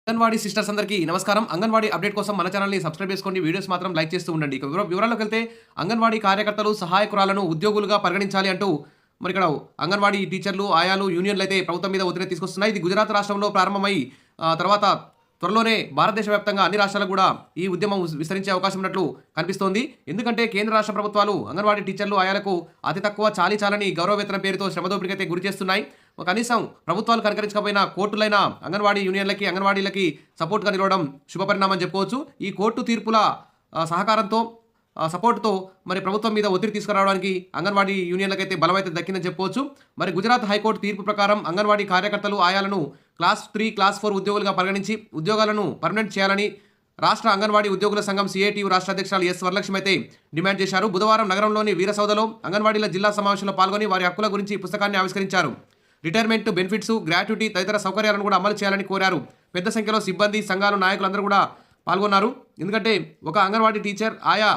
Anganwadi sisters అందరికీ నమస్కారం. Anganwadi update కోసం మన ఛానల్‌ని సబ్స్క్రైబ్ చేసుకోండి. వీడియోస్ మాత్రం లైక్ చేస్తూ ఉండండి. ఇక వివరాల్లోకి వెళ్తే అంగన్వాడీ కార్యకర్తలు, సహాయకురాలను ఉద్యోగులుగా పరిగణించాలి అంటూ మరి ఇక్కడ అంగన్వాడీ టీచర్లు, ఆయాలు యూనియన్లు అయితే ప్రభుత్వం మీద ఒత్తిడి తీసుకొస్తున్నాయి. ఇది గుజరాత్ రాష్ట్రంలో ప్రారంభమై తర్వాత త్వరలోనే భారతదేశ వ్యాప్తంగా అన్ని రాష్ట్రాలకు కూడా ఈ ఉద్యమం విస్తరించే అవకాశం ఉన్నట్లు కనిపిస్తోంది. ఎందుకంటే కేంద్ర రాష్ట్ర ప్రభుత్వాలు అంగన్వాడీ టీచర్లు, ఆయాలకు అతి తక్కువ చాలని గౌరవ వేతనం పేరుతో శ్రమదోపిడికైతే గురి చేస్తున్నాయి. కనీసం ప్రభుత్వాలు కనకరించకపోయినా కోర్టులైన అంగన్వాడీ యూనియన్లకి, అంగన్వాడీలకి సపోర్ట్గా నిలవడం శుభపరిణామం చెప్పుకోవచ్చు. ఈ కోర్టు తీర్పుల సహకారంతో సపోర్టుతో మరి ప్రభుత్వం మీద ఒత్తిడి తీసుకురావడానికి అంగన్వాడీ యూనియన్లకైతే బలమైతే దక్కిందని చెప్పుకోవచ్చు. మరి గుజరాత్ హైకోర్టు తీర్పు ప్రకారం అంగన్వాడీ కార్యకర్తలు, ఆయాలను క్లాస్ 3, క్లాస్ 4 ఉద్యోగులుగా పరిగణించి ఉద్యోగాలను పర్మనెంట్ చేయాలని రాష్ట్ర అంగన్వాడీ ఉద్యోగుల సంఘం సిఐటియు రాష్ట్ర అధ్యక్షురాలు ఎస్ వరలక్ష్మి అయితే డిమాండ్ చేశారు. బుధవారం నగరంలోని వీరసౌదలో అంగన్వాడీల జిల్లా సమావేశంలో పాల్గొని వారి హక్కుల గురించి పుస్తకాన్ని ఆవిష్కరించారు. రిటైర్మెంట్ బెనిఫిట్స్, గ్రాట్యుటీ తదితర సౌకర్యాలను కూడా అమలు చేయాలని కోరారు. పెద్ద సంఖ్యలో సిబ్బంది, సంఘాలు, నాయకులందరూ కూడా పాల్గొన్నారు. ఎందుకంటే ఒక అంగన్వాడీ టీచర్, ఆయా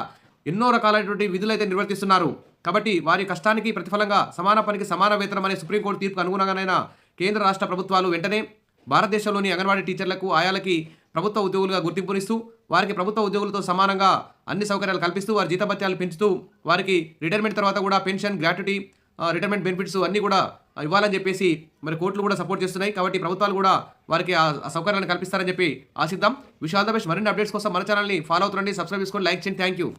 ఎన్నో రకాలైనటువంటి విధులు అయితే నిర్వర్తిస్తున్నారు. కాబట్టి వారి కష్టానికి ప్రతిఫలంగా సమాన పనికి సమాన వేతనం అనే సుప్రీంకోర్టు తీర్పుకు అనుగుణంగానైనా కేంద్ర రాష్ట్ర ప్రభుత్వాలు వెంటనే భారతదేశంలోని అంగన్వాడీ టీచర్లకు, ఆయాలకి ప్రభుత్వ ఉద్యోగులుగా గుర్తింపునిస్తూ వారికి ప్రభుత్వ ఉద్యోగులతో సమానంగా అన్ని సౌకర్యాలు కల్పిస్తూ వారి జీతభత్యాలు పెంచుతూ వారికి రిటైర్మెంట్ తర్వాత కూడా పెన్షన్, గ్రాట్యుటీ, రిటైర్మెంట్ బెనిఫిట్స్ అన్నీ కూడా ఇవ్వాలని చెప్పేసి మరి కోర్టులు కూడా సపోర్ట్ చేస్తున్నాయి. కాబట్టి ప్రభుత్వాలు కూడా వారికి ఆ సౌకర్యాలను కల్పిస్తారని చెప్పి ఆశిద్దాం. Wish all the best. మరిన్ని అప్డేట్స్ కోసం మన ఛానల్ని ఫాలో అవుతుండండి, సబ్స్క్రైబ్ చేసుకోండి, లైక్ చేయండి. Thank you.